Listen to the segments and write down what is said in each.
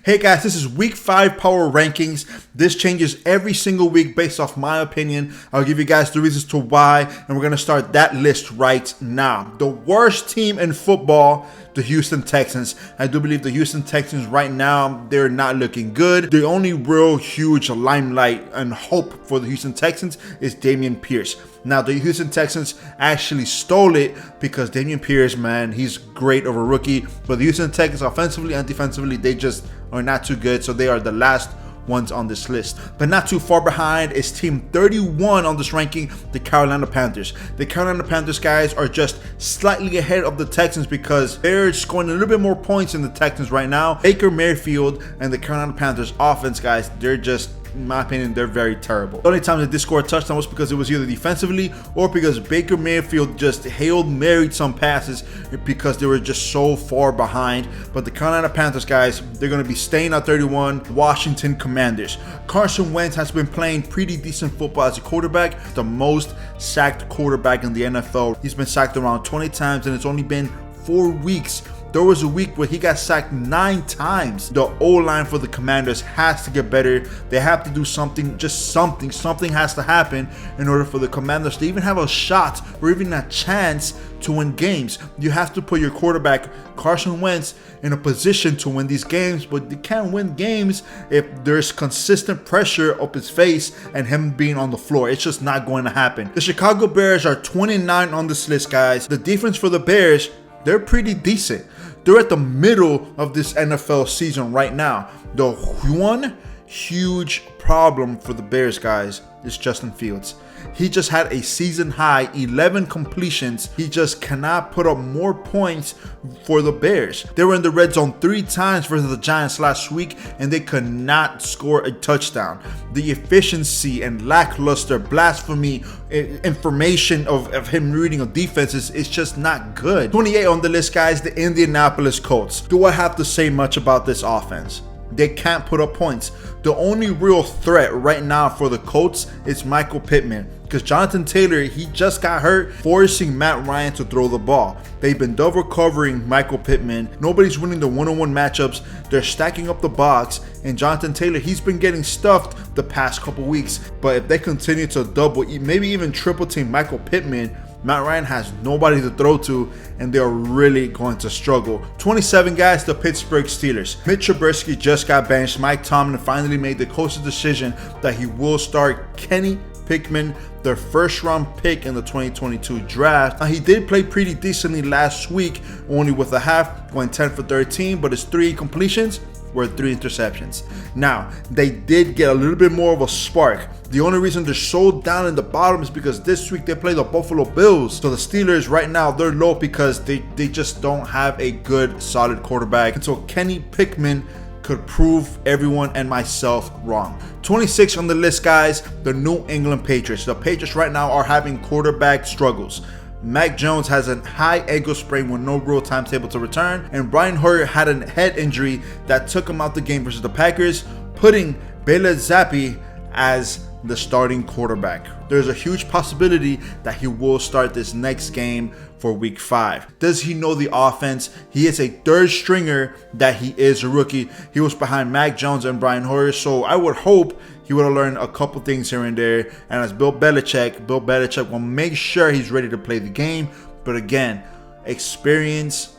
Hey guys, this is week 5 power rankings. This changes every single week based off my opinion. I'll give you guys the reasons to why, and we're going to start that list right now. The worst team in football, the Houston Texans. I do believe the Houston Texans right now, they're not looking good. The only real huge limelight and hope for the Houston Texans is Dameon Pierce. Now, the Houston Texans actually stole it because Dameon Pierce, man, he's great over rookie. But the Houston Texans, offensively and defensively, they just are not too good. So they are the last ones on this list. But not too far behind is team 31 on this ranking, the Carolina Panthers. The Carolina Panthers, guys, are just slightly ahead of the Texans because they're scoring a little bit more points than the Texans right now. Baker Mayfield and the Carolina Panthers offense, guys, they're just, in my opinion, they're very terrible. The only time they did score a touchdown was because it was either defensively or because Baker Mayfield just Hail Married some passes because they were just so far behind. But the Carolina Panthers, guys, they're going to be staying at 31. Washington Commanders. Carson Wentz has been playing pretty decent football as a quarterback. The most sacked quarterback in the NFL. He's been sacked around 20 times and it's only been 4 weeks. There was a week where he got sacked 9 times. The O-line for the Commanders has to get better. They have to do something, just something. Something has to happen in order for the Commanders to even have a shot or even a chance to win games. You have to put your quarterback, Carson Wentz, in a position to win these games, but you can't win games if there's consistent pressure up his face and him being on the floor. It's just not going to happen. The Chicago Bears are 29 on this list, guys. The defense for the Bears, they're pretty decent. They're at the middle of this NFL season right now. The one huge problem for the Bears, guys, is Justin Fields. He just had a season high 11 completions. He just cannot put up more points for the Bears. They were in the red zone 3 times versus the Giants last week and they could not score a touchdown. The efficiency and lackluster blasphemy information of him reading of defenses is just not good. 28 on the list, guys, the Indianapolis Colts. Do I have to say much about this offense? They can't put up points. The only real threat right now for the Colts is Michael Pittman because Jonathan Taylor, he just got hurt, forcing Matt Ryan to throw the ball. They've been double covering Michael Pittman. Nobody's winning the one-on-one matchups. They're stacking up the box, and Jonathan Taylor, he's been getting stuffed the past couple weeks. But if they continue to double, maybe even triple team Michael Pittman, Matt Ryan has nobody to throw to, and they're really going to struggle. 27, guys, the Pittsburgh Steelers. Mitch Trubisky just got benched. Mike Tomlin finally made the coach's decision that he will start Kenny Pickett, their first-round pick in the 2022 draft. Now, he did play pretty decently last week, only with a half, going 10 for 13, but his 3 completions were 3 interceptions. Now, they did get a little bit more of a spark. The only reason they're so down in the bottom is because this week they play the Buffalo Bills. So the Steelers right now, they're low because they just don't have a good, solid quarterback. And so Kenny Pickett could prove everyone and myself wrong. 26 on the list, guys, the New England Patriots. The Patriots right now are having quarterback struggles. Mac Jones has a high ankle sprain with no real timetable to return, and Brian Hoyer had a head injury that took him out the game versus the Packers, putting Bailey Zappi as the starting quarterback. There's a huge possibility that he will start this next game for week 5. Does he know the offense? He is a third stringer that he is a rookie. He was behind Mac Jones and Brian Hoyer, so I would hope he would have learned a couple things here and there. And as Bill Belichick will make sure he's ready to play the game. But again, experience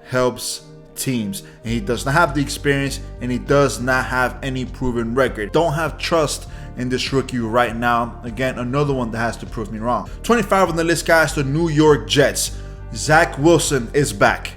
helps teams, and he does not have the experience, and he does not have any proven record. Don't have trust in this rookie right now. Again, another one that has to prove me wrong. 25 on the list, guys, the New York Jets. Zach Wilson is back.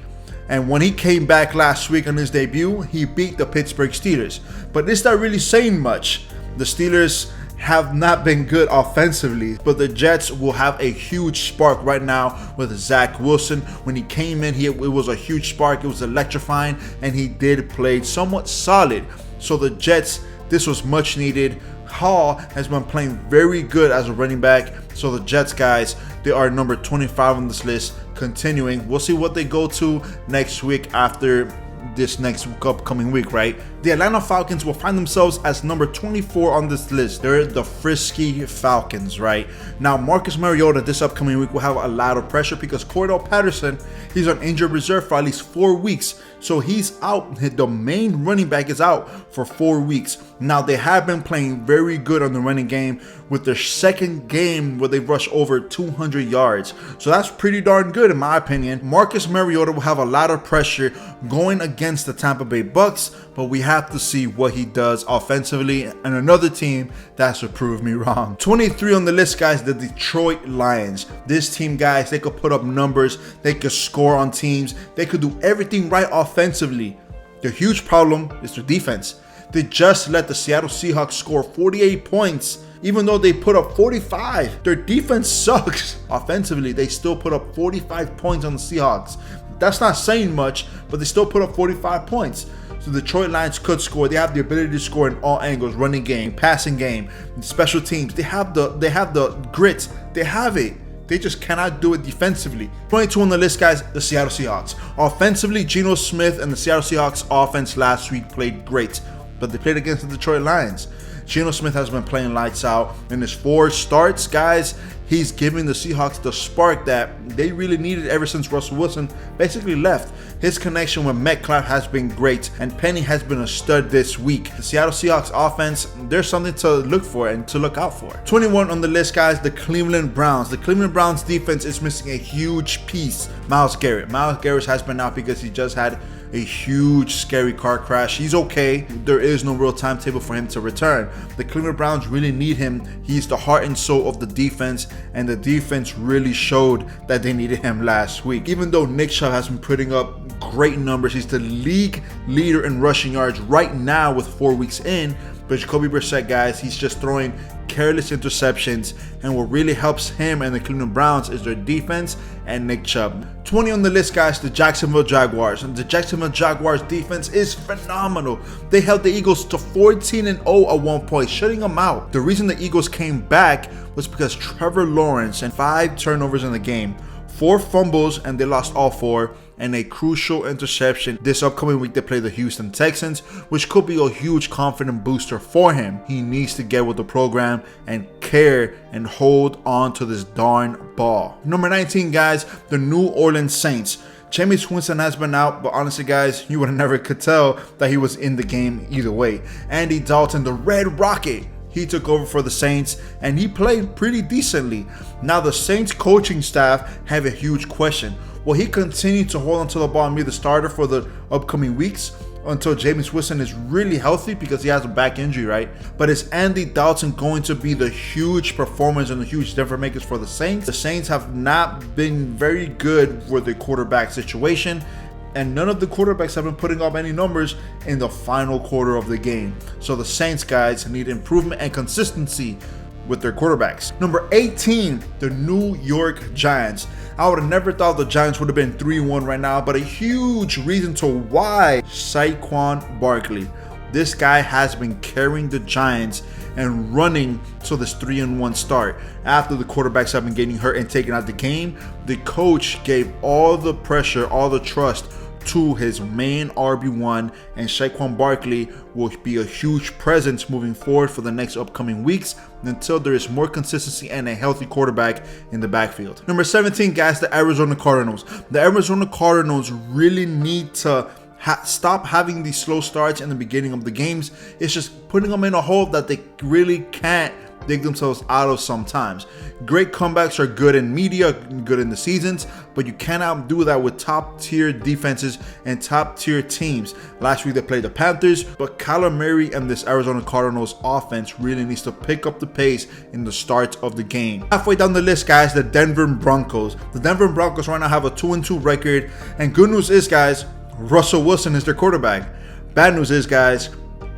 And when he came back last week on his debut, he beat the Pittsburgh Steelers. But this not really saying much. The Steelers have not been good offensively, but the Jets will have a huge spark right now with Zach Wilson. When he came in, it was a huge spark. It was electrifying, and he did play somewhat solid. So the Jets, this was much needed. Hall has been playing very good as a running back. So the Jets, guys, they are number 25 on this list. Continuing, we'll see what they go to next week after this next upcoming week, right? The Atlanta Falcons will find themselves as number 24 on this list. They're the frisky Falcons, right? Now, Marcus Mariota this upcoming week will have a lot of pressure because Cordell Patterson, he's on injured reserve for at least 4 weeks. So he's out. The main running back is out for 4 weeks. Now, they have been playing very good on the running game with their second game where they rushed over 200 yards. So that's pretty darn good in my opinion. Marcus Mariota will have a lot of pressure going against the Tampa Bay Bucks, but we have to see what he does offensively and another team that should prove me wrong. 23 on the list, guys, the Detroit Lions. This team, guys, they could put up numbers, they could score on teams, they could do everything right offensively. The huge problem is their defense. They just let the Seattle Seahawks score 48 points. Even though they put up 45, their defense sucks. Offensively, they still put up 45 points on the Seahawks. That's not saying much, but they still put up 45 points. So the Detroit Lions could score. They have the ability to score in all angles, running game, passing game, special teams. They have the grit. They have it. They just cannot do it defensively. 22 on the list, guys, the Seattle Seahawks. Offensively, Geno Smith and the Seattle Seahawks offense last week played great, but they played against the Detroit Lions. Geno Smith has been playing lights out. In his 4 starts, guys, he's giving the Seahawks the spark that they really needed ever since Russell Wilson basically left. His connection with Metcalf has been great, and Penny has been a stud this week. The Seattle Seahawks offense, there's something to look for and to look out for. 21 on the list, guys, the Cleveland Browns. The Cleveland Browns defense is missing a huge piece. Myles Garrett. Myles Garrett has been out because he just had a huge scary car crash. He's okay. There is no real timetable for him to return. The Cleveland Browns really need him. He's the heart and soul of the defense, and the defense really showed that they needed him last week. Even though Nick Chubb has been putting up great numbers, he's the league leader in rushing yards right now with 4 weeks in, but Jacoby Brissett, guys, he's just throwing careless interceptions, and what really helps him and the Cleveland Browns is their defense and Nick Chubb. 20 on the list, guys, the Jacksonville Jaguars. And the Jacksonville Jaguars defense is phenomenal. They held the Eagles to 14-0 at one point, shutting them out. The reason the Eagles came back was because Trevor Lawrence had 5 turnovers in the game, 4 fumbles, and they lost all 4, and a crucial interception. This upcoming week they play the Houston Texans, which could be a huge confident booster for him. He needs to get with the program and care and hold on to this darn ball. Number 19, guys, the New Orleans Saints. Jameis Winston has been out, but honestly, guys, you would have never could tell that he was in the game either way. Andy Dalton, the Red Rocket, he took over for the Saints, and he played pretty decently. Now, the Saints coaching staff have a huge question. Will he continue to hold onto the ball and be the starter for the upcoming weeks until Jameis Winston is really healthy because he has a back injury, right? But is Andy Dalton going to be the huge performance and the huge difference makers for the Saints? The Saints have not been very good with the quarterback situation, and none of the quarterbacks have been putting up any numbers in the final quarter of the game. So the Saints, guys, need improvement and consistency with their quarterbacks. Number 18, the New York Giants. I would have never thought the Giants would have been 3-1 right now, but a huge reason to why Saquon Barkley. This guy has been carrying the Giants and running to this 3-1 start. After the quarterbacks have been getting hurt and taken out the game, the coach gave all the pressure, all the trust to his main RB1, and Saquon Barkley will be a huge presence moving forward for the next upcoming weeks until there is more consistency and a healthy quarterback in the backfield. Number 17, guys, the Arizona Cardinals. The Arizona Cardinals really need to stop having these slow starts in the beginning of the games. It's just putting them in a hole that they really can't dig themselves out of sometimes. Great comebacks are good in media, good in the seasons, but you cannot do that with top tier defenses and top tier teams. Last week they played the Panthers, but Kyler Murray and this Arizona Cardinals offense really needs to pick up the pace in the start of the game. Halfway down the list, guys, the Denver Broncos. The Denver Broncos right now have a 2-2 record, and good news is, guys, Russell Wilson is their quarterback. Bad news is, guys,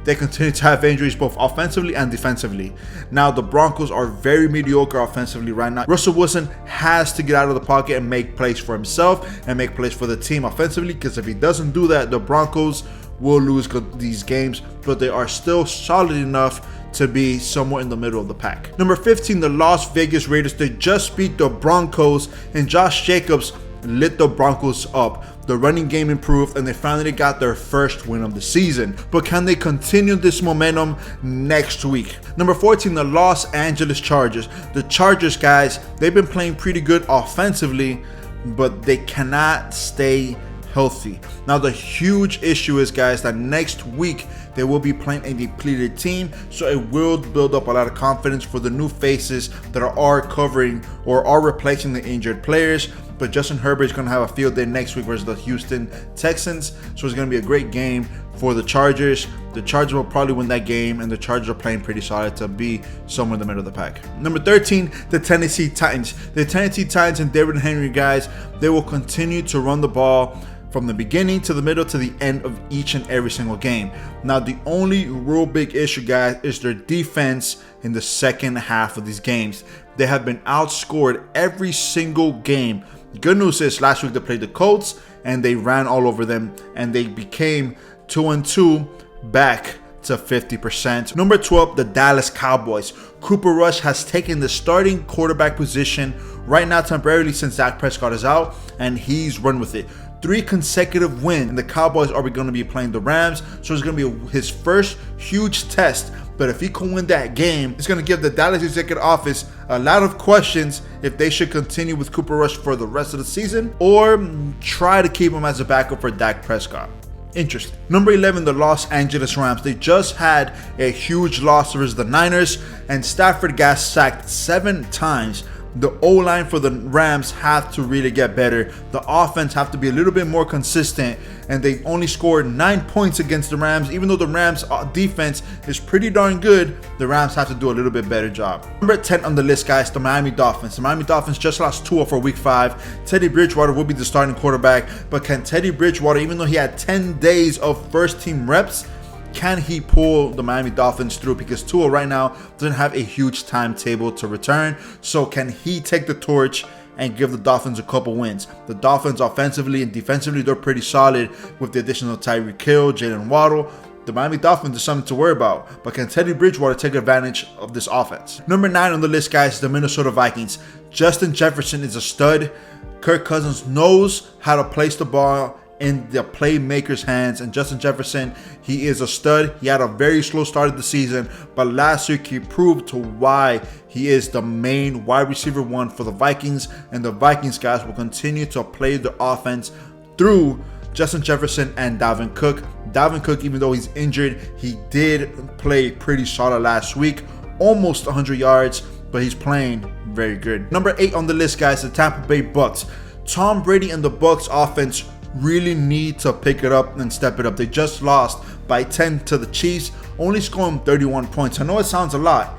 they continue to have injuries both offensively and defensively. Now, the Broncos are very mediocre offensively right now. Russell Wilson has to get out of the pocket and make plays for himself and make plays for the team offensively, because if he doesn't do that, the Broncos will lose these games, but they are still solid enough to be somewhere in the middle of the pack. Number 15, the Las Vegas Raiders. They just beat the Broncos, and Josh Jacobs, lit the Broncos up. The running game improved, and they finally got their first win of the season. But can they continue this momentum next week? Number 14, the Los Angeles Chargers. The Chargers, guys, they've been playing pretty good offensively, but they cannot stay healthy. Now, the huge issue is, guys, that next week they will be playing a depleted team, so it will build up a lot of confidence for the new faces that are covering or are replacing the injured players. But Justin Herbert is going to have a field day next week versus the Houston Texans, so it's going to be a great game for the Chargers. The Chargers will probably win that game, and the Chargers are playing pretty solid to be somewhere in the middle of the pack. Number 13, the Tennessee Titans. The Tennessee Titans and David Henry, guys, they will continue to run the ball from the beginning to the middle to the end of each and every single game. Now, the only real big issue, guys, is their defense in the second half of these games. They have been outscored every single game. The good news is last week they played the Colts and they ran all over them, and they became 2-2 back to 50%. Number 12, the Dallas Cowboys. Cooper Rush has taken the starting quarterback position right now temporarily since Dak Prescott is out, and he's run with it. 3 consecutive wins, and the Cowboys are going to be playing the Rams, so it's going to be his first huge test. But if he can win that game, it's going to give the Dallas executive office a lot of questions if they should continue with Cooper Rush for the rest of the season or try to keep him as a backup for Dak Prescott. Interesting. Number 11, the Los Angeles Rams. They just had a huge loss versus the Niners, and Stafford got sacked 7 times. The O-line for the Rams have to really get better. The offense have to be a little bit more consistent, and they only scored 9 points against the Rams. Even though the Rams defense is pretty darn good, the Rams have to do a little bit better job. Number 10 on the list, guys, the Miami Dolphins. The Miami Dolphins just lost Tua for week 5. Teddy Bridgewater will be the starting quarterback, but can Teddy Bridgewater, even though he had 10 days of first team reps, can he pull the Miami Dolphins through? Because Tua right now doesn't have a huge timetable to return. So can he take the torch and give the Dolphins a couple wins? The Dolphins offensively and defensively, they're pretty solid with the addition of Tyreek Hill, Jalen Waddle. The Miami Dolphins is something to worry about. But can Teddy Bridgewater take advantage of this offense? Number 9 on the list, guys, is the Minnesota Vikings. Justin Jefferson is a stud. Kirk Cousins knows how to place the ball in the playmaker's hands, and Justin Jefferson, he is a stud. He had a very slow start of the season, but last week he proved to why he is the main wide receiver 1 for the Vikings, and the Vikings, guys, will continue to play the offense through Justin Jefferson and Dalvin Cook. Dalvin Cook, even though he's injured, he did play pretty solid last week, almost 100 yards, but he's playing very good. Number 8 on the list, guys, the Tampa Bay Bucks. Tom Brady and the Bucks offense really need to pick it up and step it up. They just lost by 10 to the Chiefs, only scoring 31 points. I know it sounds a lot,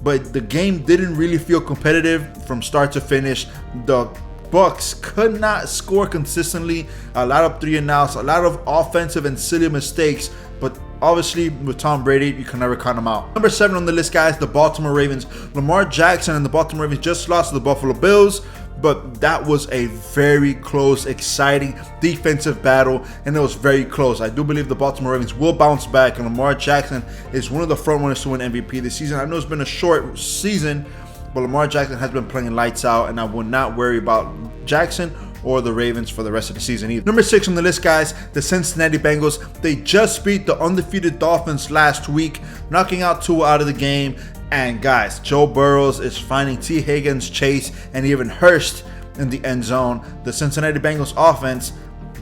but the game didn't really feel competitive from start to finish. The Bucks could not score consistently. A lot of 3-and-outs, a lot of offensive and silly mistakes, but obviously with Tom Brady, you can never count him out. Number 7 on the list, guys, the Baltimore Ravens. Lamar Jackson and the Baltimore Ravens just lost to the Buffalo Bills, but that was a very close, exciting defensive battle, and it was very close. I do believe the Baltimore Ravens will bounce back, and Lamar Jackson is one of the front runners to win MVP this season. I know it's been a short season, but Lamar Jackson has been playing lights out, and I will not worry about Jackson or the Ravens for the rest of the season either. Number 6 on the list, guys, the Cincinnati Bengals. They just beat the undefeated Dolphins last week, knocking out Tua out of the game. And guys, Joe Burrows is finding T. Higgins, Chase, and even Hurst in the end zone. The Cincinnati Bengals offense,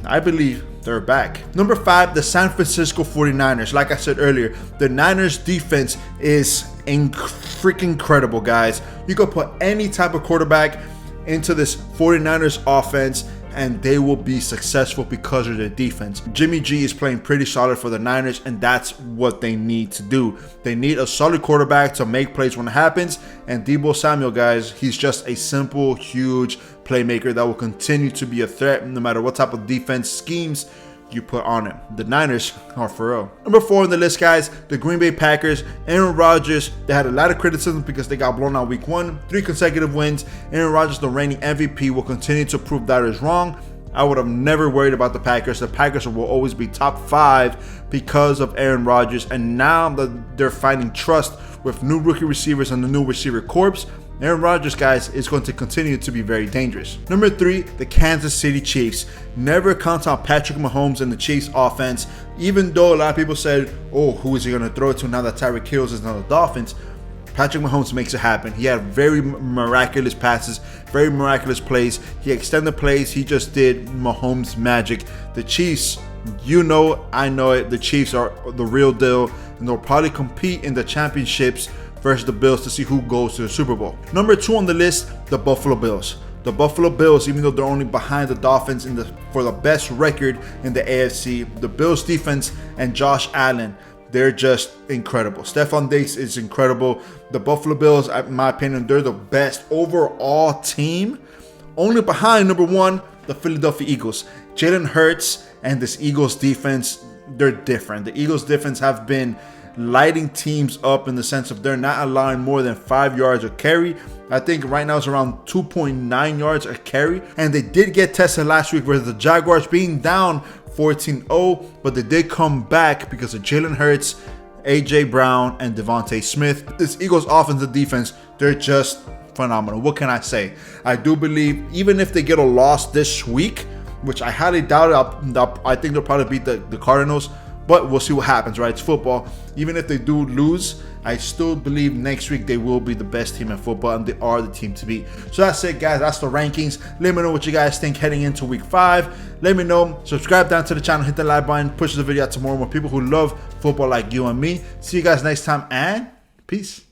I believe they're back. Number 5, the San Francisco 49ers. Like I said earlier, the Niners defense is freaking incredible, guys. You could put any type of quarterback into this 49ers offense and they will be successful because of their defense. Jimmy G is playing pretty solid for the Niners, and that's what they need to do. They need a solid quarterback to make plays when it happens, and Deebo Samuel, guys, he's just a simple, huge playmaker that will continue to be a threat no matter what type of defense schemes you put on him. The Niners are for real. Number 4 on the list, guys, the Green Bay Packers. Aaron Rodgers, they had a lot of criticism because they got blown out week 1, 3 consecutive wins. Aaron Rodgers, the reigning MVP, will continue to prove that is wrong. I would have never worried about the Packers. The Packers will always be top 5 because of Aaron Rodgers, and now that they're finding trust with new rookie receivers and the new receiver corps, Aaron Rodgers, guys, is going to continue to be very dangerous. Number 3, the Kansas City Chiefs. Never count on Patrick Mahomes and the Chiefs offense, even though a lot of people said, oh, who is he going to throw it to now that Tyreek Hill is on the Dolphins? Patrick Mahomes makes it happen. He had very miraculous passes, very miraculous plays. He extended plays. He just did Mahomes magic. The Chiefs, you know, I know it. The Chiefs are the real deal, and they'll probably compete in the championships versus the Bills to see who goes to the Super Bowl. Number 2 on the list, the Buffalo Bills. The Buffalo Bills, even though they're only behind the Dolphins for the best record in the AFC, the Bills defense and Josh Allen, they're just incredible. Stephon Diggs is incredible. The Buffalo Bills, in my opinion, they're the best overall team. Only behind number 1, the Philadelphia Eagles. Jalen Hurts and this Eagles defense, they're different. The Eagles defense have been lighting teams up in the sense of they're not allowing more than 5 yards a carry. I think right now it's around 2.9 yards a carry. And they did get tested last week versus the Jaguars, being down 14-0, but they did come back because of Jalen Hurts, AJ Brown, and Devontae Smith. This Eagles offensive defense, they're just phenomenal. What can I say? I do believe even if they get a loss this week, which I highly doubt it, I think they'll probably beat the Cardinals. But we'll see what happens, right? It's football. Even if they do lose, I still believe next week they will be the best team in football, and they are the team to beat. So that's it, guys. That's the rankings. Let me know what you guys think heading into week 5. Let me know. Subscribe down to the channel. Hit the like button. Push the video out to more people who love football like you and me. See you guys next time, and peace.